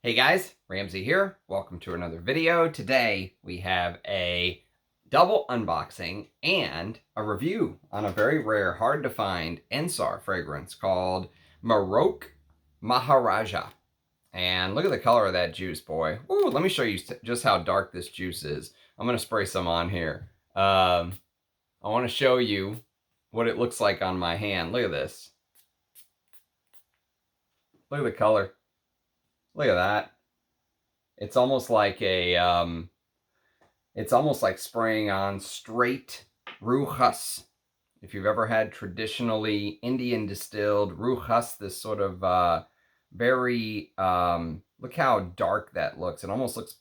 Hey guys, Ramsey here. Welcome to another video. Today we have a double unboxing and a review on a very rare, hard to find Ensar fragrance called Maroc Maharaja. And look at the color of that juice, boy. Ooh, let me show you just how dark this juice is. I'm going to spray some on here. I want to show you what it looks like on my hand. Look at this. Look at the color. Look at that. It's almost like it's almost like spraying on straight Ruchas. If you've ever had traditionally Indian distilled Ruchas, this sort of very, look how dark that looks. It almost looks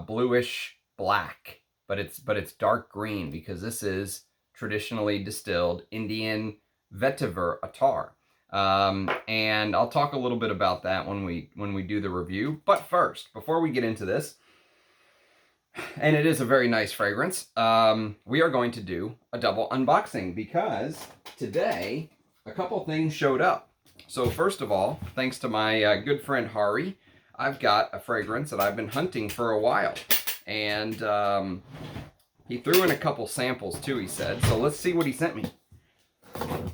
bluish black, but it's dark green because this is traditionally distilled Indian vetiver attar. And I'll talk a little bit about that when we do the review. But first, before we get into this, and it is a very nice fragrance, we are going to do a double unboxing because today a couple things showed up. So first of all, thanks to my good friend Hari, I've got a fragrance that I've been hunting for a while. And he threw in a couple samples too, he said. So let's see what he sent me.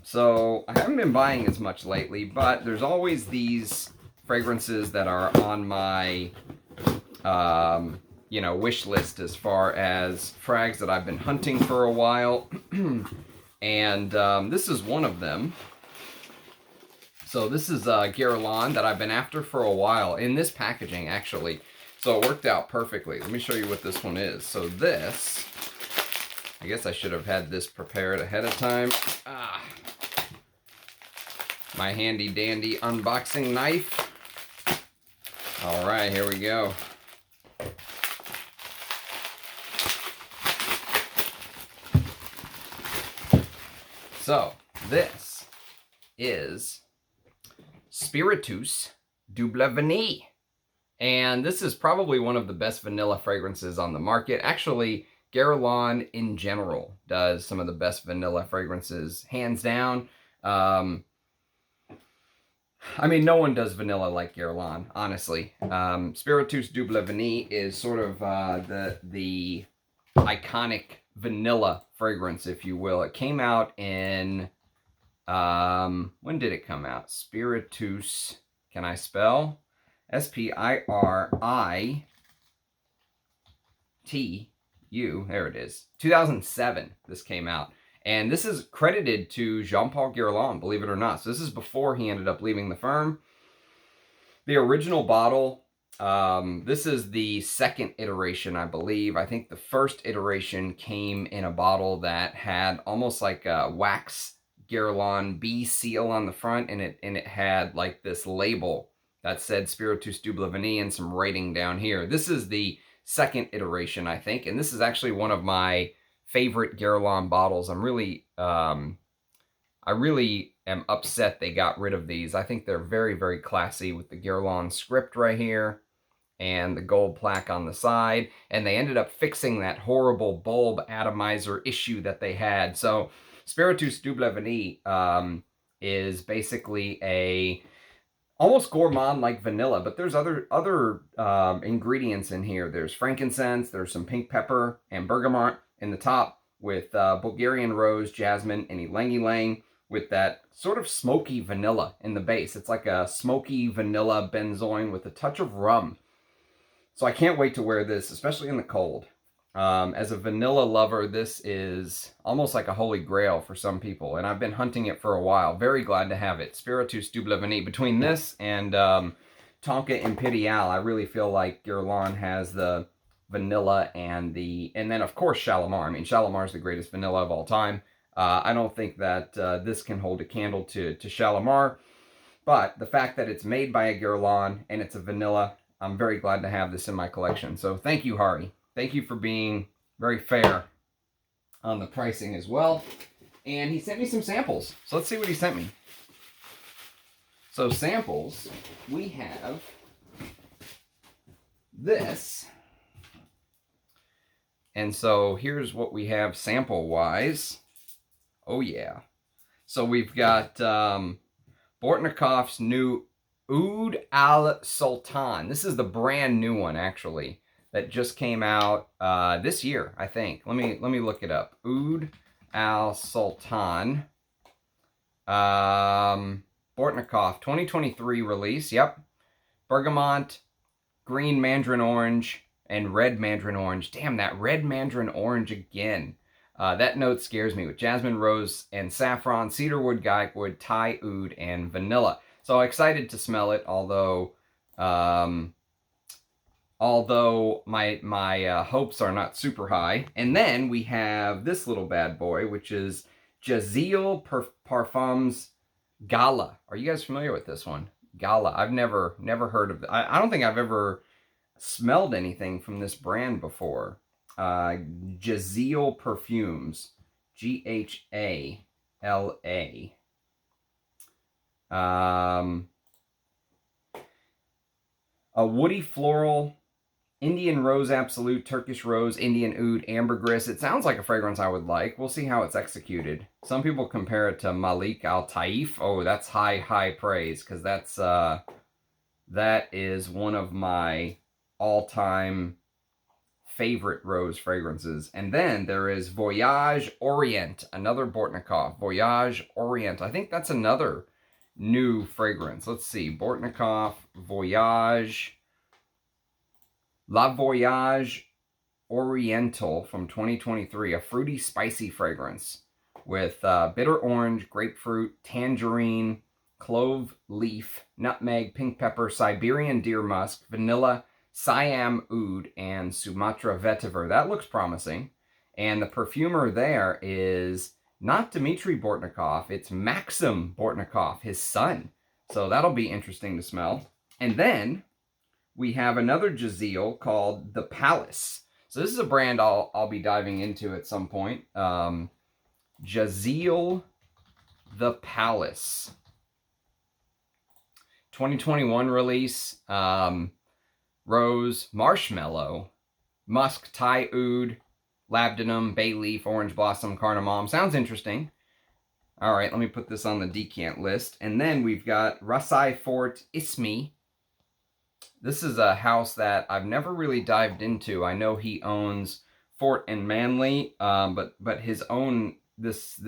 So I haven't been buying as much lately, but there's always these fragrances that are on my, wish list as far as frags that I've been hunting for a while. And this is one of them. So this is Guerlain that I've been after for a while in this packaging, actually. So it worked out perfectly. Let me show you what this one is. So this, I guess I should have had this prepared ahead of time. My handy dandy unboxing knife. All right, here we go. So this is Spiritueuse Vanille. And this is probably one of the best vanilla fragrances on the market. Actually, Guerlain in general does some of the best vanilla fragrances, hands down. I mean, no one does vanilla like Guerlain, honestly. Spiritueuse Vanille is sort of the iconic vanilla fragrance, if you will. It came out in, when did it come out? Spiritueuse, can I spell? S-P-I-R-I-T-U, there it is. 2007, this came out. And this is credited to Jean-Paul Guerlain, believe it or not. So this is before he ended up leaving the firm. The original bottle, this is the second iteration, I believe. I think the first iteration came in a bottle that had almost like a wax Guerlain B seal on the front, and it had like this label that said Spiritueuse Vanille and some writing down here. This is the second iteration, I think, and this is actually one of my favorite Guerlain bottles. I really am upset they got rid of these. I think they're very, very classy with the Guerlain script right here and the gold plaque on the side. And they ended up fixing that horrible bulb atomizer issue that they had. So Spiritueuse Vanille is basically a almost gourmand like vanilla, but there's other ingredients in here. There's frankincense, there's some pink pepper and bergamot in the top, with Bulgarian rose, jasmine, and ylang ylang, with that sort of smoky vanilla in the base. It's like a smoky vanilla benzoin with a touch of rum. So I can't wait to wear this, especially in the cold. As a vanilla lover, this is almost like a holy grail for some people, and I've been hunting it for a while. Very glad to have it. Spiritueuse Vanille. Between this and Tonka Imperial, I really feel like Guerlain has the vanilla and then of course Shalimar. I mean, Shalimar is the greatest vanilla of all time. I don't think that this can hold a candle to Shalimar, but the fact that it's made by a Guerlain and it's a vanilla, I'm very glad to have this in my collection. So thank you, Hari. Thank you for being very fair on the pricing as well. And he sent me some samples. So let's see what he sent me. So samples, we have this. And so here's what we have sample-wise. Oh, yeah. So we've got Bortnikoff's new Oud Al Sultan. This is the brand new one, actually, that just came out this year, I think. Let me look it up. Oud Al Sultan. Bortnikoff, 2023 release. Yep. Bergamot, green mandarin orange, and red mandarin orange. Damn, that red mandarin orange again. That note scares me, with jasmine, rose, and saffron, cedarwood, guyakwood, Thai oud, and vanilla. So excited to smell it, although my hopes are not super high. And then we have this little bad boy, which is Jazeel Parfums Ghala. Are you guys familiar with this one? Ghala. I've never heard of it. I don't think I've ever smelled anything from this brand before. Jazeel Perfumes. Ghala. A woody floral, Indian Rose Absolute, Turkish Rose, Indian Oud, Ambergris. It sounds like a fragrance I would like. We'll see how it's executed. Some people compare it to Malik Al Taif. Oh, that's high praise, because that is one of my all-time favorite rose fragrances. And then there is Voyage Orient, another Bortnikoff. Voyage Orient. I think that's another new fragrance. Let's see. Bortnikoff Voyage. La Voyage Oriental from 2023, a fruity, spicy fragrance with bitter orange, grapefruit, tangerine, clove leaf, nutmeg, pink pepper, Siberian deer musk, vanilla, Siam oud, and Sumatra vetiver. That looks promising. And the perfumer there is not Dmitry Bortnikoff, it's Maxim Bortnikoff, his son. So that'll be interesting to smell. And then we have another Jazeel called The Palace. So this is a brand I'll be diving into at some point. Jazeel The Palace. 2021 release. Rose, marshmallow, musk, Thai oud, labdanum, bay leaf, orange blossom, cardamom. Sounds interesting. All right, let me put this on the decant list. And then we've got Rasei Fort Ismi. This is a house that I've never really dived into. I know he owns Fort and Manly, but his own this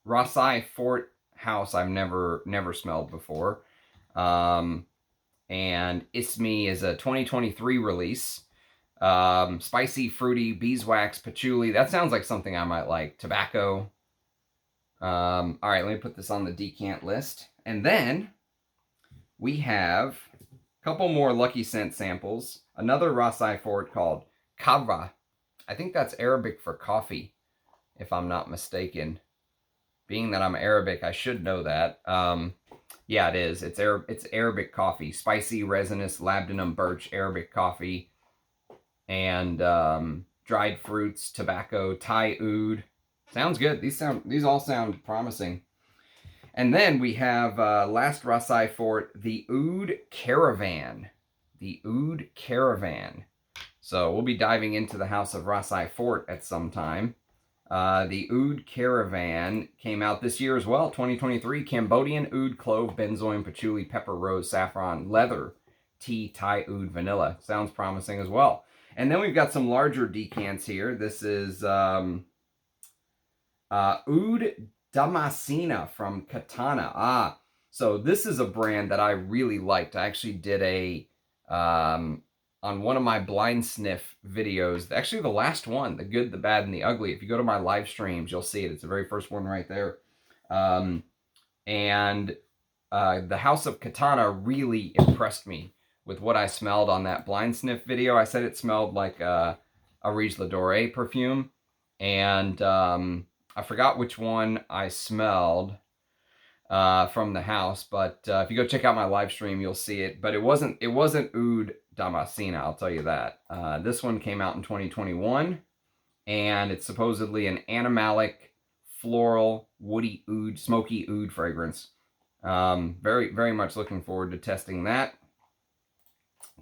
Rasei Fort house I've never smelled before. And Ismi is a 2023 release. Spicy, fruity, beeswax, patchouli. That sounds like something I might like. Tobacco. All right, let me put this on the decant list. And then we have a couple more Lucky Scent samples. Another Rasei Fort called Qahwa. I think that's Arabic for coffee, if I'm not mistaken. Being that I'm Arabic, I should know that. Yeah, it is. It's Arabic coffee. Spicy, resinous, labdanum, birch, Arabic coffee. And dried fruits, tobacco, Thai oud. Sounds good. These all sound promising. And then we have last Rasei Fort, the Oud Caravan. The Oud Caravan. So we'll be diving into the house of Rasei Fort at some time. The Oud Caravan came out this year as well, 2023. Cambodian oud, clove, benzoin, patchouli, pepper, rose, saffron, leather, tea, Thai oud, vanilla. Sounds promising as well. And then we've got some larger decants here. This is Oud Damascena from Katana. So this is a brand that I really liked. I actually did a on one of my blind sniff videos, actually the last one, the good, the bad, and the ugly. If you go to my live streams, you'll see it. It's the very first one right there. The House of Katana really impressed me with what I smelled on that blind sniff video. I said it smelled like a Oriza L perfume, and I forgot which one I smelled from the house, but if you go check out my live stream, you'll see it. But it wasn't Oud Damascena, I'll tell you that. This one came out in 2021, and it's supposedly an animalic, floral, woody oud, smoky oud fragrance. Very, very much looking forward to testing that.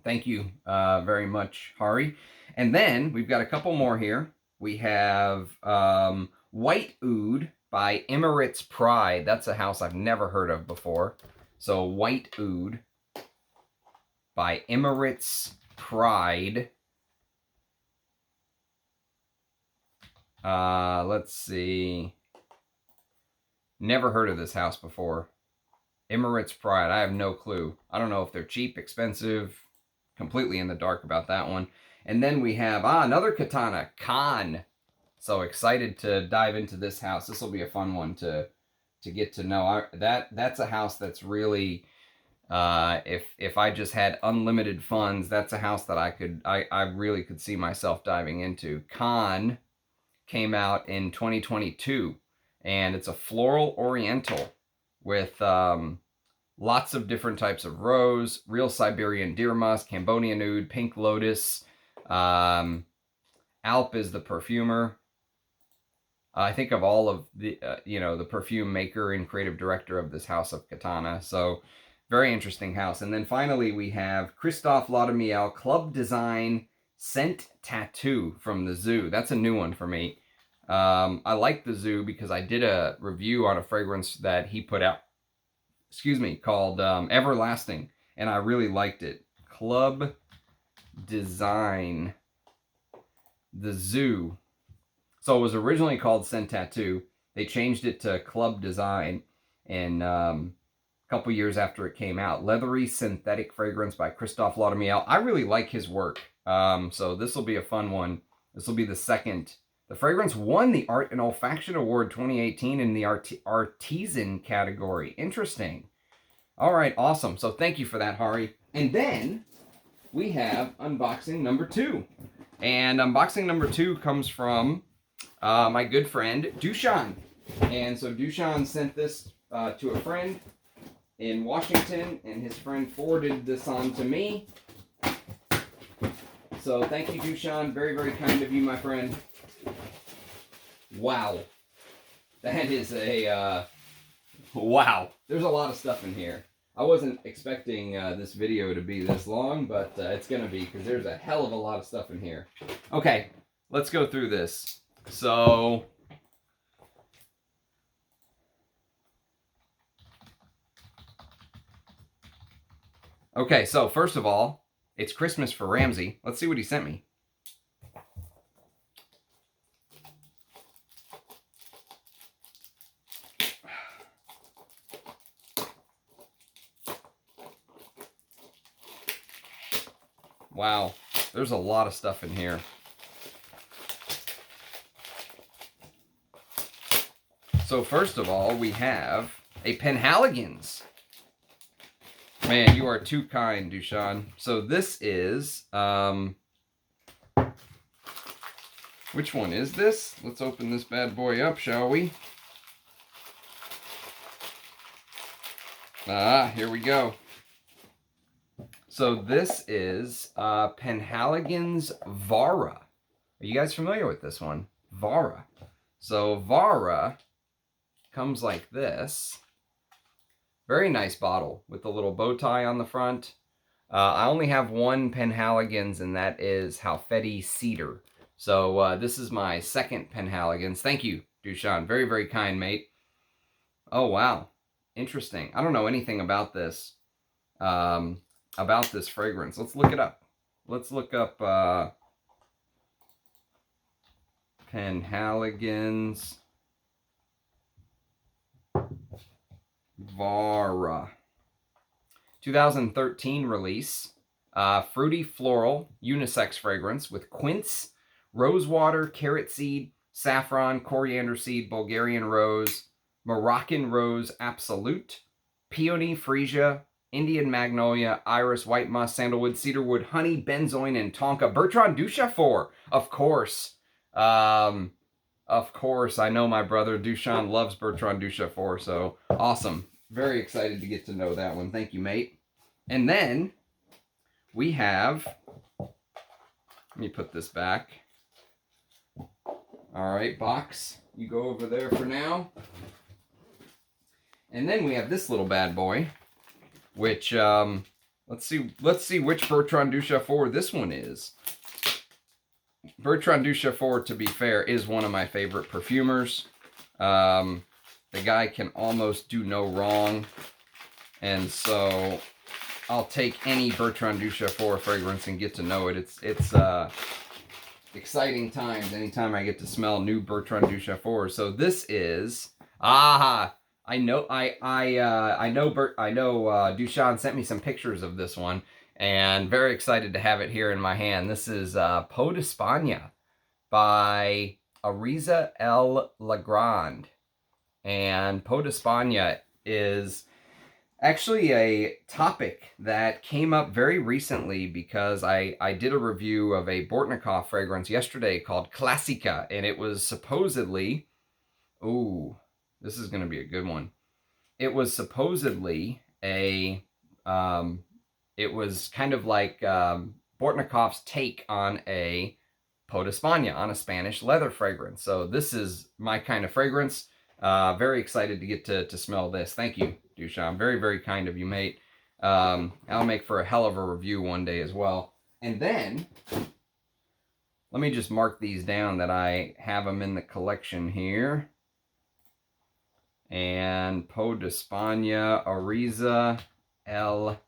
Thank you very much, Hari. And then we've got a couple more here. We have White Oud by Emirates Pride. That's a house I've never heard of before. So White Oud. by Emirates Pride. Let's see. Never heard of this house before. Emirates Pride. I have no clue. I don't know if they're cheap, expensive. Completely in the dark about that one. And then we have another Katana Khaan. So excited to dive into this house. This will be a fun one to get to know. That's a house that's really, if I just had unlimited funds, that's a house that I really could see myself diving into. Khaan came out in 2022, and it's a floral oriental with lots of different types of rose, real Siberian deer musk, Cambodian oud, pink lotus. Alp is the perfumer. I think of all of the, the perfume maker and creative director of this house of Katana. So very interesting house. And then finally we have Christophe Laudamiel Club Design Scent Tattoo from the Zoo. That's a new one for me. I like the Zoo because I did a review on a fragrance that he put out, called Everlasting, and I really liked it. Club Design, the Zoo. So it was originally called Scent Tattoo. They changed it to Club Design in a couple years after it came out. Leathery synthetic fragrance by Christophe Laudamiel. I really like his work. So this will be a fun one. This will be the second. The fragrance won the Art and Olfaction Award 2018 in the Artisan category. Interesting. All right, awesome. So thank you for that, Hari. And then we have unboxing number 2. And unboxing number 2 comes from my good friend, Dushan. And so Dushan sent this to a friend in Washington, and his friend forwarded this on to me. So thank you, Dushan. Very, very kind of you, my friend. Wow. That is a, wow. There's a lot of stuff in here. I wasn't expecting this video to be this long, but it's going to be, because there's a hell of a lot of stuff in here. Okay, let's go through this. So, okay, so first of all, it's Christmas for Ramsey. Let's see what he sent me. Wow, there's a lot of stuff in here. So first of all, we have a Penhaligons. Man, you are too kind, Dushan. So this is, which one is this? Let's open this bad boy up, shall we? Here we go. So this is Penhaligons Vaara. Are you guys familiar with this one? Vaara. So Vaara comes like this. Very nice bottle with the little bow tie on the front. I only have one Penhaligons, and that is Halfeti Cedar. So this is my second Penhaligons. Thank you, Dushan. Very, very kind, mate. Oh, wow. Interesting. I don't know anything about this. About this fragrance. Let's look it up. Let's look up Penhaligons Vaara. 2013 release. Fruity floral unisex fragrance with quince, rosewater, carrot seed, saffron, coriander seed, Bulgarian rose, Moroccan rose absolute, peony, freesia, Indian magnolia, iris, white musk, sandalwood, cedarwood, honey, benzoin, and tonka. Bertrand Duchefort, of course. Of course, I know my brother Dushan loves Bertrand Duchefort, so awesome. Very excited to get to know that one. Thank you, mate. And then we have, let me put this back. All right, box, you go over there for now. And then we have this little bad boy, which, let's see which Bertrand Duchefort this one is. Bertrand Duchefort, to be fair, is one of my favorite perfumers. The guy can almost do no wrong. And so I'll take any Bertrand Duchefort fragrance and get to know it. It's exciting times anytime I get to smell new Bertrand Duchefort. So this is I know Duchan sent me some pictures of this one, and very excited to have it here in my hand. This is Peau d'Espagne by Oriza L Legrand. And Peau d'Espagne is actually a topic that came up very recently because I did a review of a Bortnikoff fragrance yesterday called Classica, and it was supposedly, ooh, this is going to be a good one. It was supposedly it was kind of like Bortnikoff's take on a Peau d'Espagne, on a Spanish leather fragrance. So this is my kind of fragrance. Very excited to get to smell this. Thank you, Duchamp. Very, very kind of you, mate. I'll make for a hell of a review one day as well. And then, let me just mark these down that I have them in the collection here. And Peau d'Espagne, Oriza L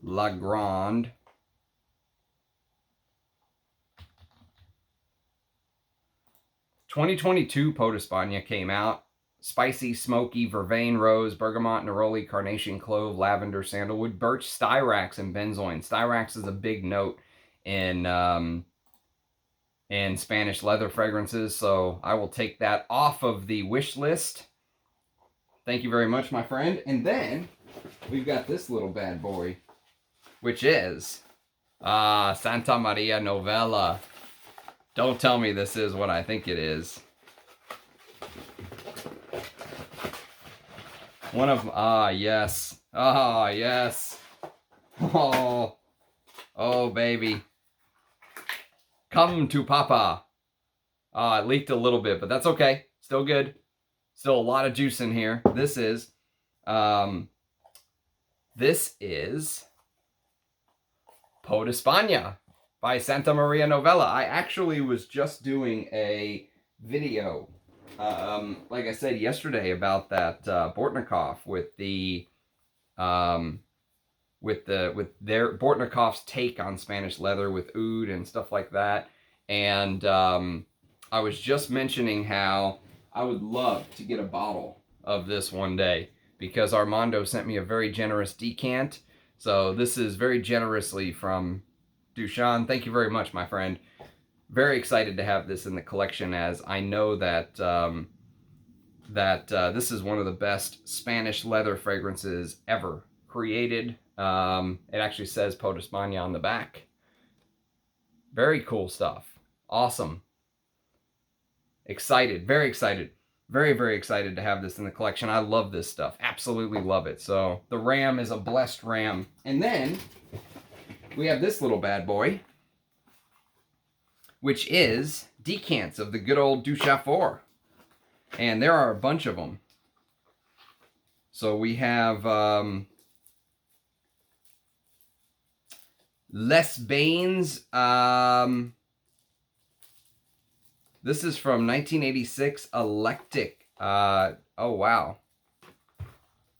Legrand. (2022) Peau d'Espagne came out. Spicy, smoky, vervain, rose, bergamot, neroli, carnation, clove, lavender, sandalwood, birch, styrax, and benzoin. Styrax is a big note in Spanish leather fragrances, so I will take that off of the wish list. Thank you very much, my friend. And then we've got this little bad boy, which is Santa Maria Novella. Don't tell me this is what I think it is. One of, yes. Yes. Oh, baby. Come to Papa. It leaked a little bit, but that's okay. Still good. Still a lot of juice in here. This is Peau d'Espagne by Santa Maria Novella. I actually was just doing a video, like I said yesterday, about that Bortnikoff with their Bortnikoff's take on Spanish leather with oud and stuff like that. And I was just mentioning how I would love to get a bottle of this one day because Armando sent me a very generous decant. So this is very generously from Duchan. Thank you very much, my friend. Very excited to have this in the collection, as I know that this is one of the best Spanish leather fragrances ever created. It actually says Peau d'Espagne on the back. Very cool stuff. Awesome. Excited. Very excited. Very, very excited to have this in the collection. I love this stuff. Absolutely love it. So the ram is a blessed ram. And then we have this little bad boy, which is decants of the good old Duchefort. And there are a bunch of them. So we have Les Bains. This is from 1986, Electic. Oh, wow.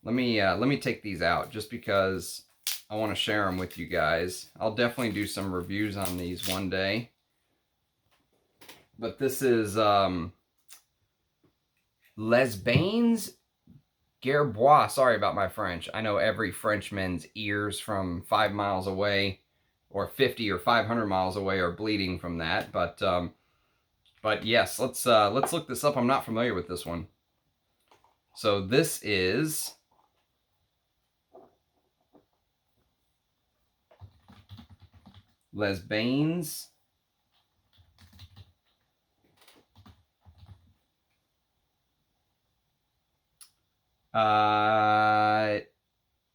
Let me take these out just because I want to share them with you guys. I'll definitely do some reviews on these one day. But this is Les Bains Guerlain. Sorry about my French. I know every Frenchman's ears from 5 miles away or 50 or 500 miles away are bleeding from that. But yes, let's look this up. I'm not familiar with this one. So this is Les Bains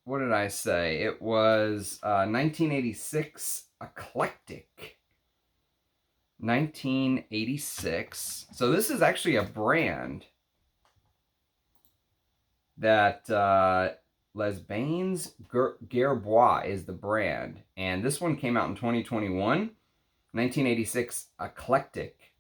what did I say? It was 1986 Eclectic. 1986. So this is actually a brand that Les Bains Guerlain is the brand. And this one came out in 2021. 1986 Eclectic.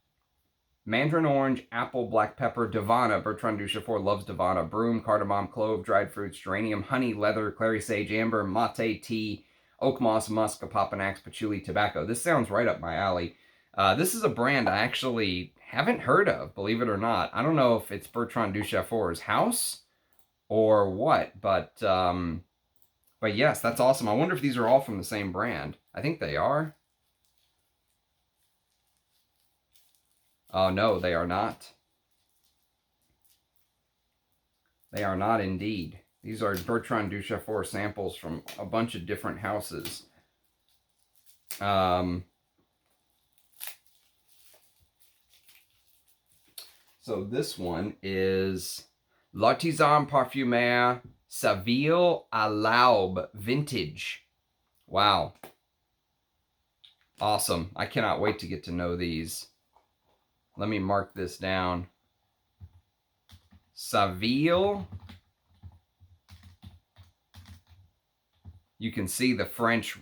mandarin orange, apple, black pepper, Divana. Bertrand Duchefort loves Divana. Broom, cardamom, clove, dried fruits, geranium, honey, leather, clary sage, amber, mate, tea, oak moss, musk, papanax, patchouli, tobacco. This sounds right up my alley. This is a brand I actually haven't heard of, believe it or not. I don't know if it's Bertrand Duchefort's house or what, but yes, that's awesome. I wonder if these are all from the same brand. I think they are. Oh, no, they are not. They are not indeed. These are Bertrand Duchefort samples from a bunch of different houses. So this one is L'Artisan Parfumeur Seville à l'Aube Vintage. Wow. Awesome. I cannot wait to get to know these. Let me mark this down. Seville. You can see the French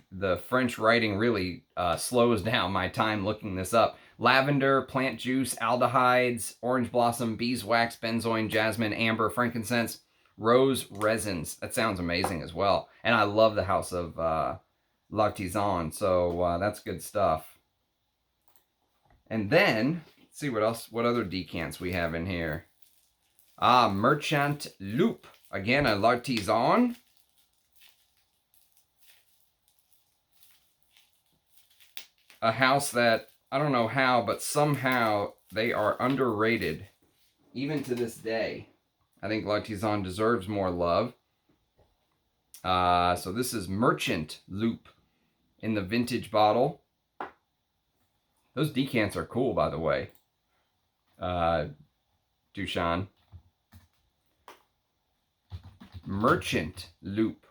writing really slows down my time looking this up. Lavender, plant juice, aldehydes, orange blossom, beeswax, benzoin, jasmine, amber, frankincense, rose resins. That sounds amazing as well. And I love the house of L'Artisan, so that's good stuff. And then, let's see what other decants we have in here. Merchant Loup. Again, a L'Artisan. A house that, I don't know how, but somehow they are underrated, even to this day. I think L'Artisan deserves more love. So this is Merchant Loup in the vintage bottle. Those decants are cool, by the way. Dushan. Merchant Loup.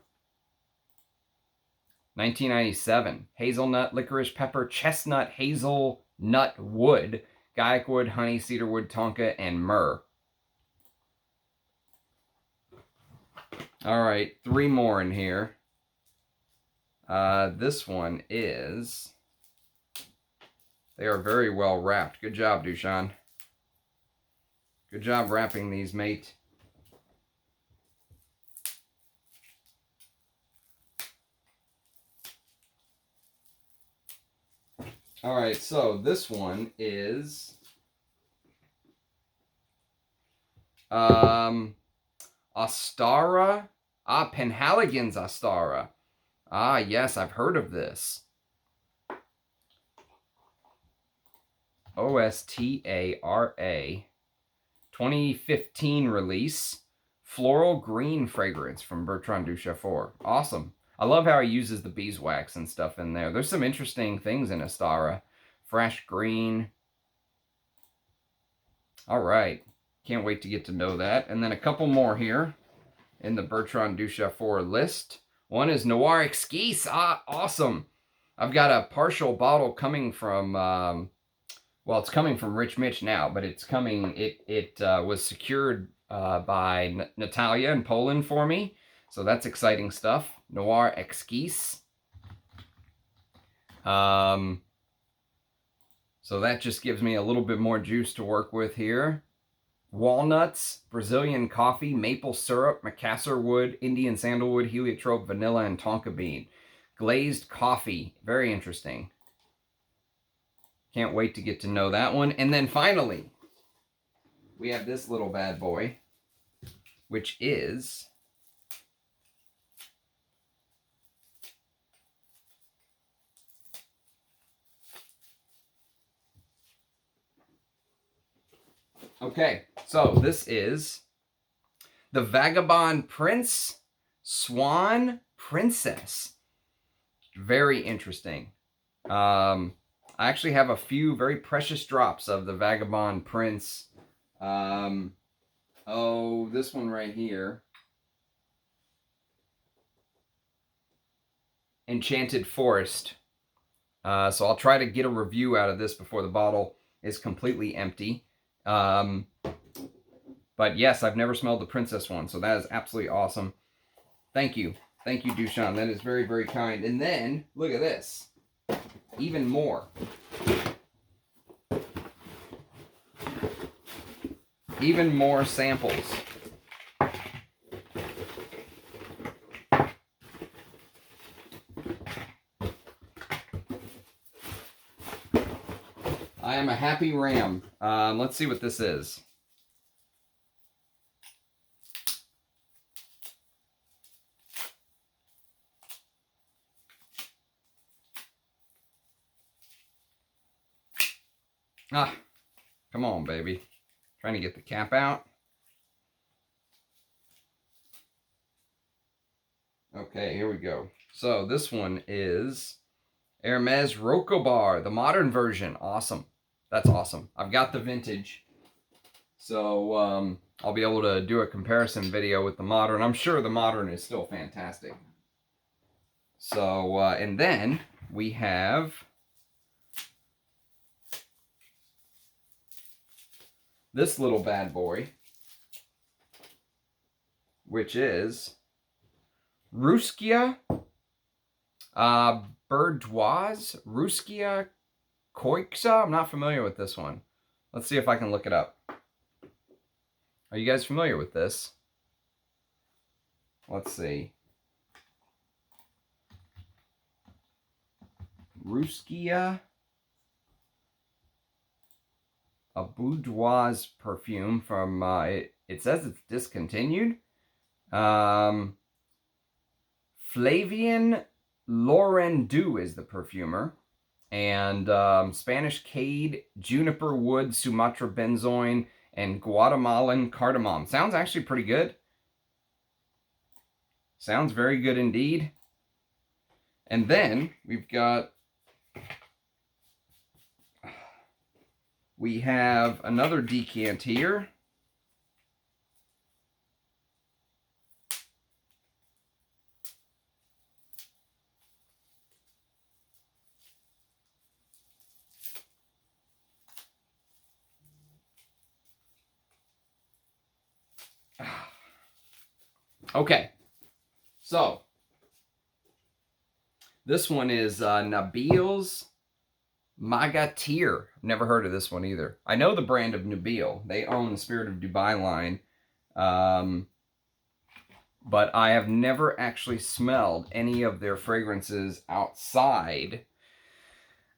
1997. Hazelnut, licorice, pepper, chestnut, hazelnut wood, guaiac wood, honey, cedarwood, tonka, and myrrh. All right, 3 more in here. This one is... They are very well wrapped. Good job, Dushan. Good job wrapping these, mate. All right, so this one is Astara. Penhaligon's Astara. Yes, I've heard of this. Ostara. 2015 release. Floral green fragrance from Bertrand Duchefort. Awesome. I love how he uses the beeswax and stuff in there. There's some interesting things in Astara. Fresh green. All right. Can't wait to get to know that. And then a couple more here in the Bertrand Duchefort list. One is Noir Exquis. Awesome. I've got a partial bottle coming from, well, it's coming from Rich Mitch now, but it's coming, it was secured by Natalia in Poland for me. So that's exciting stuff. Noir Exquis. So that just gives me a little bit more juice to work with here. Walnuts, Brazilian coffee, maple syrup, Macassar wood, Indian sandalwood, heliotrope, vanilla, and tonka bean. Glazed coffee. Very interesting. Can't wait to get to know that one. And then finally, we have this little bad boy, which is... Okay, so this is the Vagabond Prince Swan Princess. Very interesting. I actually have a few very precious drops of the Vagabond Prince. This one right here. Enchanted Forest. So I'll try to get a review out of this before the bottle is completely empty. But yes, I've never smelled the Princess one, so that is absolutely awesome. Thank you. Thank you, Dushan. That is very, very kind. And then, look at this. Even more. even more samples. I am a happy ram. Let's see what this is. Ah, come on, baby. Trying to get the cap out. Okay, here we go. So this one is Hermes Rocobar, the modern version. Awesome. That's awesome. I've got the vintage. So I'll be able to do a comparison video with the modern. I'm sure the modern is still fantastic. So, and then we have this little bad boy, which is Russkaya, Berdoues, Russkaya, KoXa. I'm not familiar with this one. Let's see if I can look it up. Are you guys familiar with this? Let's see. Russkaya, a boudoir perfume from, it says it's discontinued. Flavian Laurendue is the perfumer. And Spanish Cade, Juniper Wood, Sumatra Benzoin, and Guatemalan Cardamom. Sounds actually pretty good. Sounds very good indeed. And then we've got... we have another decant here. Okay, so this one is Nabeel Maghateer. Never heard of this one either. I know the brand of Nabeel. They own the Spirit of Dubai line. But I have never actually smelled any of their fragrances outside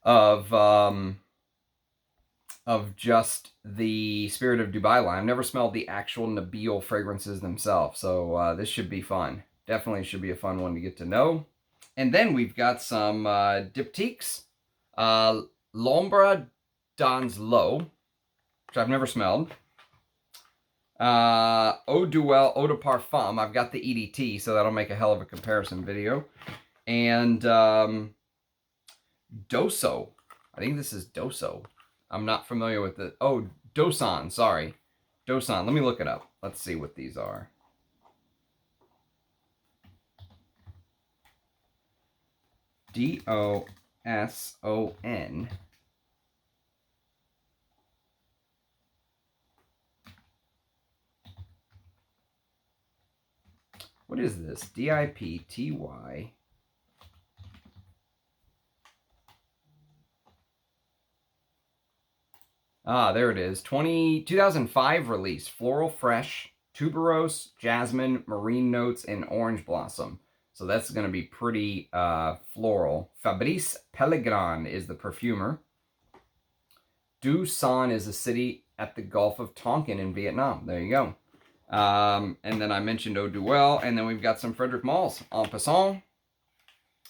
of just the Spirit of Dubai line. I've never smelled the actual Nabeel fragrances themselves. So this should be fun. Definitely should be a fun one to get to know. And then we've got some diptyques. L'Ombre dans l'eau, which I've never smelled. Eau de Parfum. I've got the EDT, so that'll make a hell of a comparison video. And Doso. I think this is Doso. I'm not familiar with it. Oh, Dosan, sorry. Dosan, let me look it up. Let's see what these are. D-O-S-O-N. What is this? D-I-P-T-Y. Ah, there it is. 2005 release. Floral Fresh, Tuberose, Jasmine, Marine Notes, and Orange Blossom. So that's going to be pretty floral. Fabrice Pellegrin is the perfumer. Du Son is a city at the Gulf of Tonkin in Vietnam. There you go. And then I mentioned Eau Duel. And then we've got some Frederic Malls. En Passant.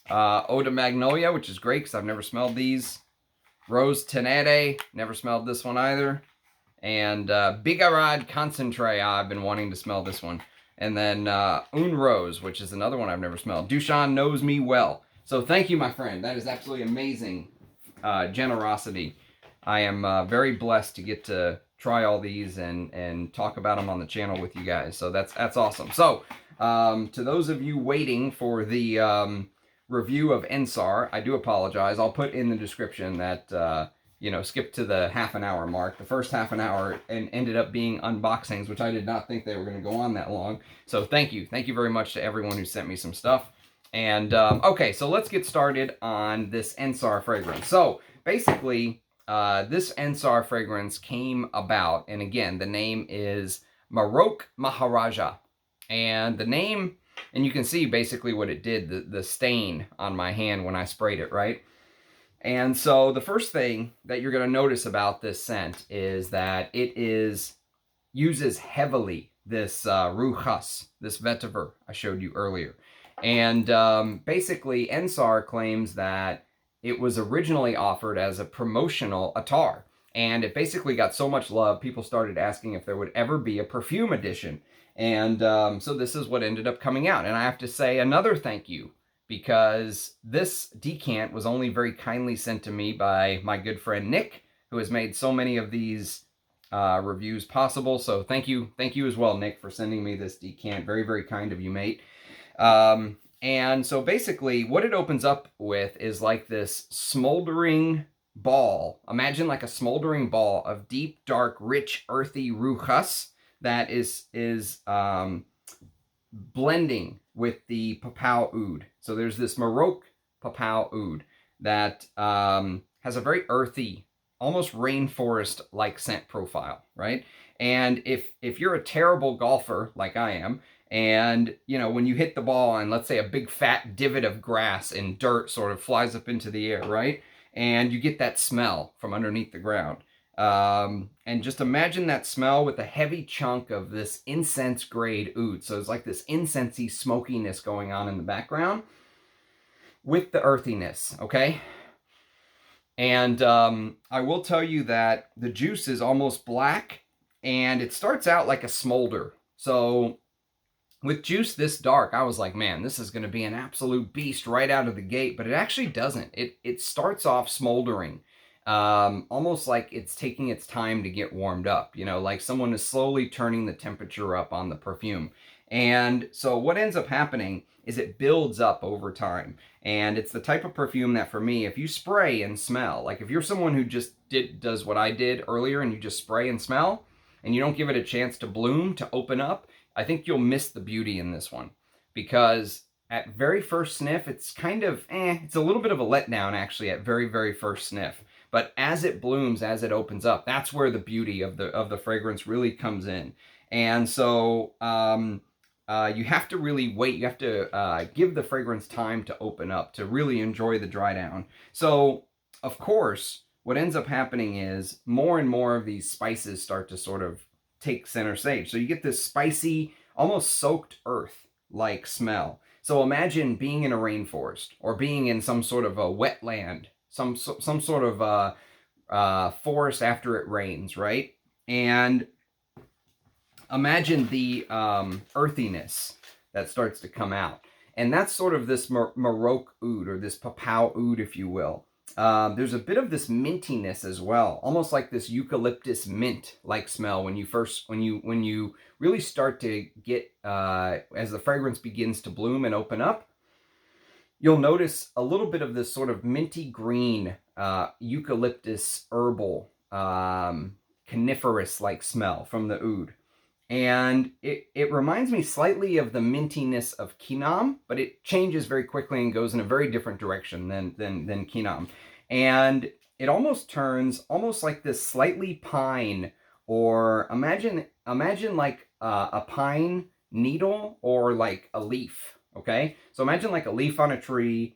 Eau de Magnolia, which is great because I've never smelled these. Rose Tenere. Never smelled this one either. And Bigarade Concentré. I've been wanting to smell this one. And then Un Rose, which is another one I've never smelled. Dushan knows me well. So thank you, my friend. That is absolutely amazing generosity. I am very blessed to get to try all these and talk about them on the channel with you guys. So that's awesome. So to those of you waiting for the review of Ensar, I do apologize. I'll put in the description that... you know, skip to the half-an-hour mark. The first half an hour and ended up being unboxings, which I did not think they were going to go on that long. So thank you. Thank you very much to everyone who sent me some stuff. And, okay, so let's get started on this Ensar fragrance. So, basically, this Ensar fragrance came about, and again, the name is Maroc Maharaja. And the name, and you can see basically what it did, the stain on my hand when I sprayed it, right? And so the first thing that you're going to notice about this scent is that it uses heavily this Ruchas, this vetiver I showed you earlier. And basically, Ensar claims that it was originally offered as a promotional attar. And it basically got so much love, people started asking if there would ever be a perfume edition. And so this is what ended up coming out. And I have to say another thank you, because this decant was only very kindly sent to me by my good friend Nick, who has made so many of these reviews possible. So thank you as well, Nick, for sending me this decant. Very, very kind of you, mate. And so basically what it opens up with is like this smoldering ball. Imagine like a smoldering ball of deep, dark, rich, earthy ruchas that is blending with the Papau Oud. So there's this Maroke Papau Oud that has a very earthy, almost rainforest-like scent profile, right? And if you're a terrible golfer like I am, and, you know, when you hit the ball and let's say a big fat divot of grass and dirt sort of flies up into the air, right? And you get that smell from underneath the ground. And just imagine that smell with a heavy chunk of this incense grade oud. So it's like this incensey smokiness going on in the background with the earthiness, okay? And I will tell you that the juice is almost black and it starts out like a smolder. So with juice this dark, I was like, man, this is going to be an absolute beast right out of the gate, but it actually doesn't. It starts off smoldering, almost like it's taking its time to get warmed up, you know, like someone is slowly turning the temperature up on the perfume. And so what ends up happening is it builds up over time. And it's the type of perfume that for me, if you spray and smell, like if you're someone who just does what I did earlier and you just spray and smell, and you don't give it a chance to bloom, to open up, I think you'll miss the beauty in this one, because at very first sniff, it's kind of, it's a little bit of a letdown actually at very, very first sniff. But as it blooms, as it opens up, that's where the beauty of the fragrance really comes in. And so you have to really wait. You have to give the fragrance time to open up, to really enjoy the dry down. So, of course, what ends up happening is more and more of these spices start to sort of take center stage. So you get this spicy, almost soaked earth-like smell. So imagine being in a rainforest or being in some sort of a wetland, some sort of forest after it rains, right? And imagine the earthiness that starts to come out. And that's sort of this Maroc oud, or this Papau oud, if you will. There's a bit of this mintiness as well, almost like this eucalyptus mint-like smell when you really start to get, as the fragrance begins to bloom and open up, you'll notice a little bit of this sort of minty green, eucalyptus herbal, coniferous-like smell from the oud. And it reminds me slightly of the mintiness of Quinam, but it changes very quickly and goes in a very different direction than Quinam. And it almost turns almost like this slightly pine, or imagine like a pine needle or like a leaf, okay? So imagine like a leaf on a tree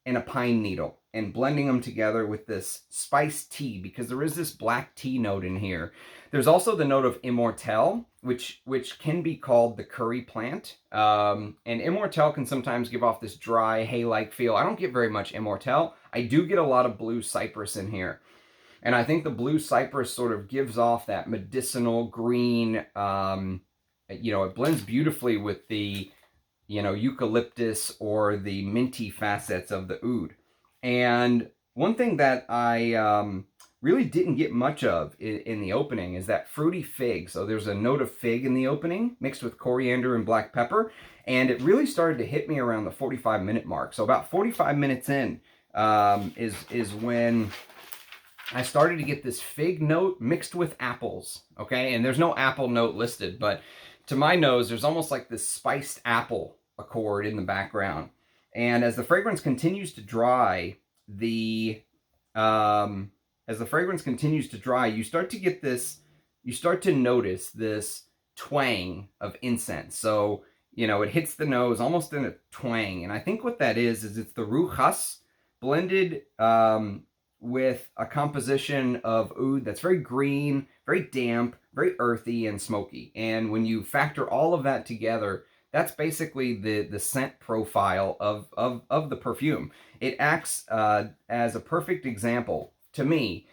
and a pine needle, and blending them together with this spiced tea, because there is this black tea note in here. There's also the note of Immortelle, which can be called the curry plant. And Immortelle can sometimes give off this dry, hay-like feel. I don't get very much Immortelle. I do get a lot of blue cypress in here. And I think the blue cypress sort of gives off that medicinal green, you know, it blends beautifully with the, you know, eucalyptus or the minty facets of the oud. And one thing that I really didn't get much of in the opening is that fruity fig. So there's a note of fig in the opening mixed with coriander and black pepper. And it really started to hit me around the 45-minute mark. So about 45 minutes in is when I started to get this fig note mixed with apples, okay? And there's no apple note listed, but to my nose, there's almost like this spiced apple accord in the background. And as the fragrance continues to dry, the as the fragrance continues to dry, you start to get this, you start to notice this twang of incense. So, you know, it hits the nose almost in a twang. And I think what that is it's the Ruchas blended with a composition of oud that's very green, very damp, very earthy and smoky. And when you factor all of that together, that's basically the scent profile of the perfume. It acts as a perfect example, to me,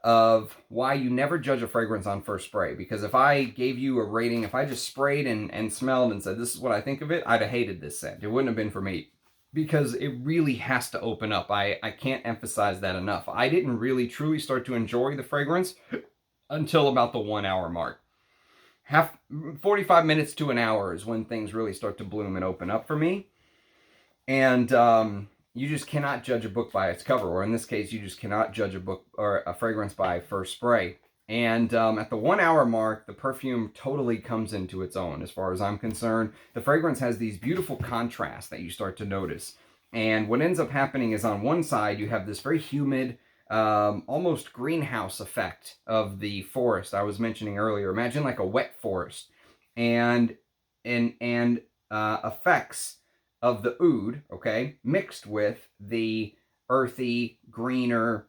of why you never judge a fragrance on first spray. Because if I gave you a rating, if I just sprayed and smelled and said, this is what I think of it, I'd have hated this scent. It wouldn't have been for me. Because it really has to open up. I can't emphasize that enough. I didn't really truly start to enjoy the fragrance until about the 1 hour mark. 45 minutes to an hour is when things really start to bloom and open up for me. And you just cannot judge a book by its cover, or in this case, you just cannot judge a book or a fragrance by first spray. And at the 1 hour mark, the perfume totally comes into its own, as far as I'm concerned. The fragrance has these beautiful contrasts that you start to notice. And what ends up happening is on one side, you have this very humid, almost greenhouse effect of the forest I was mentioning earlier. Imagine like a wet forest, and effects of the oud, okay, mixed with the earthy, greener,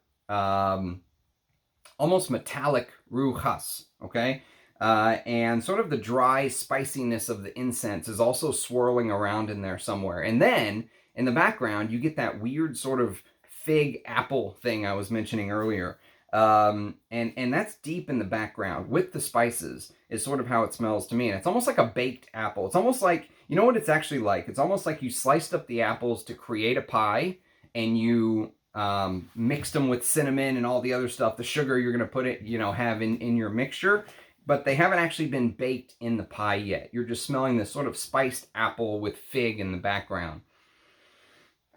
almost metallic ruchas, okay? And sort of the dry spiciness of the incense is also swirling around in there somewhere. And then, in the background, you get that weird sort of fig apple thing I was mentioning earlier. And that's deep in the background with the spices is sort of how it smells to me. And it's almost like a baked apple. It's almost like, you know what it's actually like? It's almost like you sliced up the apples to create a pie, and you mixed them with cinnamon and all the other stuff, the sugar you're going to put it, have in your mixture, but they haven't actually been baked in the pie yet. You're just smelling this sort of spiced apple with fig in the background.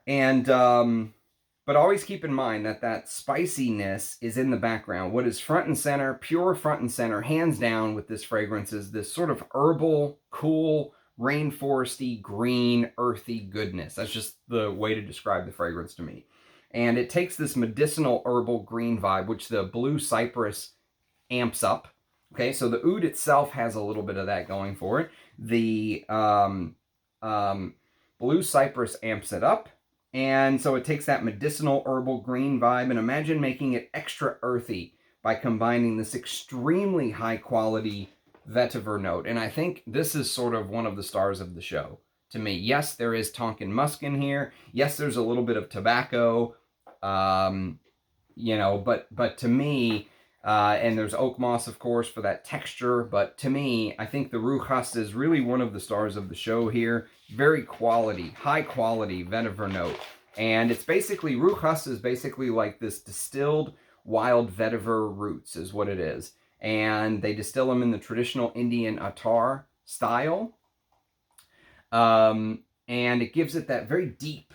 And, but always keep in mind that spiciness is in the background. What is front and center, pure front and center, hands down with this fragrance, is this sort of herbal, cool, rainforesty, green, earthy goodness. That's just the way to describe the fragrance to me. And it takes this medicinal herbal green vibe, which the blue cypress amps up. Okay, so the oud itself has a little bit of that going for it. The blue cypress amps it up. And so it takes that medicinal herbal green vibe, and imagine making it extra earthy by combining this extremely high quality vetiver note. And I think this is sort of one of the stars of the show to me. Yes, there is Tonkin musk in here. Yes, there's a little bit of tobacco, but to me, and there's oak moss, of course, for that texture. But to me, I think the Ruchas is really one of the stars of the show here. Very quality, high quality vetiver note. And it's basically, Ruchas is basically like this distilled wild vetiver roots is what it is. And they distill them in the traditional Indian attar style. And it gives it that very deep,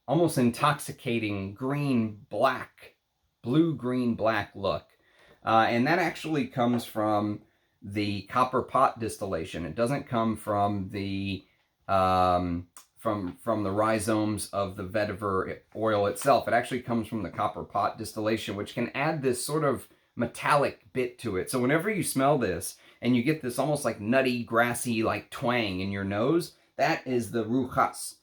almost intoxicating blue-green-black look. And that actually comes from the copper pot distillation. It doesn't come from the from the rhizomes of the vetiver oil itself. It actually comes from the copper pot distillation, which can add this sort of metallic bit to it. So whenever you smell this and you get this almost like nutty, grassy, like twang in your nose, that is the Ruchas.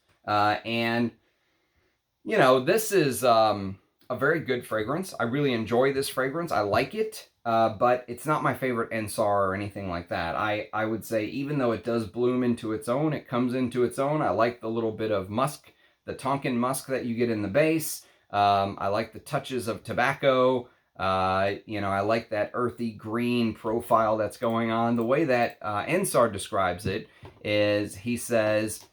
This is a very good fragrance. I really enjoy this fragrance. I like it, but it's not my favorite Ensar or anything like that. I would say, even though it does bloom into its own, it comes into its own. I like the little bit of musk, the Tonkin musk that you get in the base. I like the touches of tobacco. I like that earthy green profile that's going on. The way that Ensar describes it is, he says,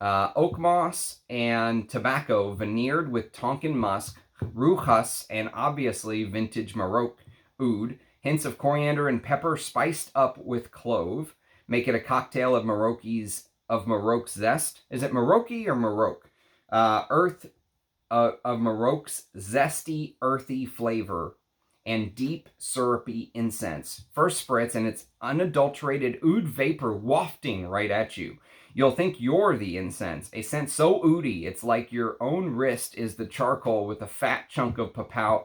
oak moss and tobacco veneered with Tonkin musk, Ruchas, and obviously vintage Maroke oud, hints of coriander and pepper spiced up with clove, make it a cocktail of Maroke's zest. Is it Maroke or Maroke? Of Maroke's zesty, earthy flavor and deep, syrupy incense. First spritz, and it's unadulterated oud vapor wafting right at you. You'll think you're the incense, a scent so oody it's like your own wrist is the charcoal with a fat chunk of papau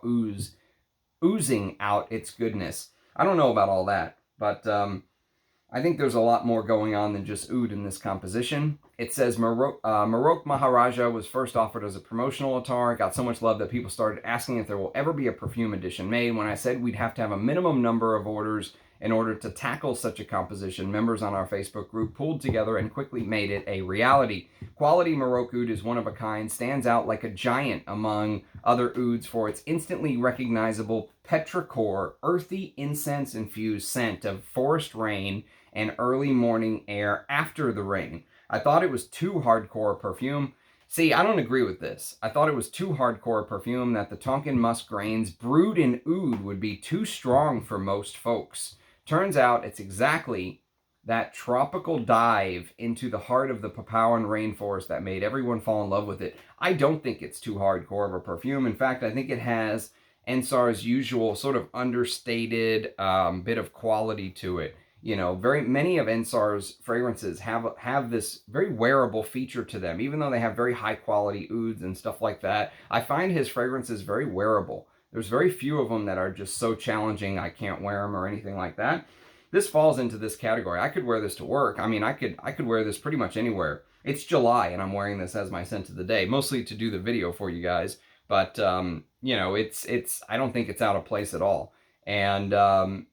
oozing out its goodness. I don't know about all that, but I think there's a lot more going on than just oud in this composition. It says Maroke Maharaja was first offered as a promotional attar. It got so much love that people started asking if there will ever be a perfume edition made. When I said we'd have to have a minimum number of orders in order to tackle such a composition, members on our Facebook group pulled together and quickly made it a reality. Quality Maroke oud is one of a kind, stands out like a giant among other ouds for its instantly recognizable petrichor, earthy incense-infused scent of forest rain and early morning air after the rain. I thought it was too hardcore perfume. See, I don't agree with this. I thought it was too hardcore perfume, that the Tonkin musk grains brewed in oud would be too strong for most folks. Turns out it's exactly that tropical dive into the heart of the Papuan rainforest that made everyone fall in love with it. I don't think it's too hardcore of a perfume. In fact, I think it has Ensar's usual sort of understated bit of quality to it. You know, very many of Ensar's fragrances have this very wearable feature to them, even though they have very high quality ouds and stuff like that. I find his fragrances very wearable. There's very few of them that are just so challenging I can't wear them or anything like that. This falls into this category. I could wear this to work. I mean, I could wear this pretty much anywhere. It's July and I'm wearing this as my scent of the day, mostly to do the video for you guys. But you know, I don't think it's out of place at all. And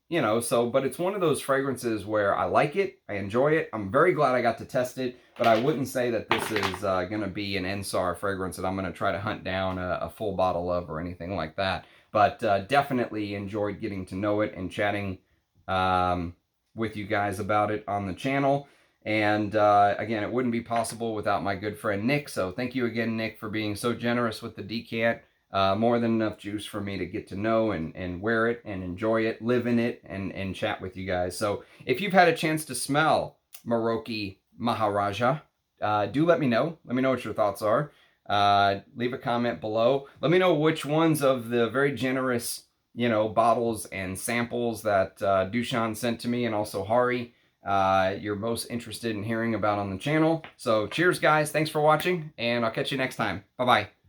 you know, but it's one of those fragrances where I like it, I enjoy it. I'm very glad I got to test it, but I wouldn't say that this is going to be an Ensar fragrance that I'm going to try to hunt down a full bottle of or anything like that. But definitely enjoyed getting to know it and chatting with you guys about it on the channel. And again, it wouldn't be possible without my good friend Nick. So thank you again, Nick, for being so generous with the decant. More than enough juice for me to get to know and wear it and enjoy it, live in it, and chat with you guys. So if you've had a chance to smell Maroke Maharaja, do let me know. Let me know what your thoughts are. Leave a comment below. Let me know which ones of the very generous, you know, bottles and samples that Dushan sent to me, and also Hari, you're most interested in hearing about on the channel. So cheers, guys. Thanks for watching, and I'll catch you next time. Bye-bye.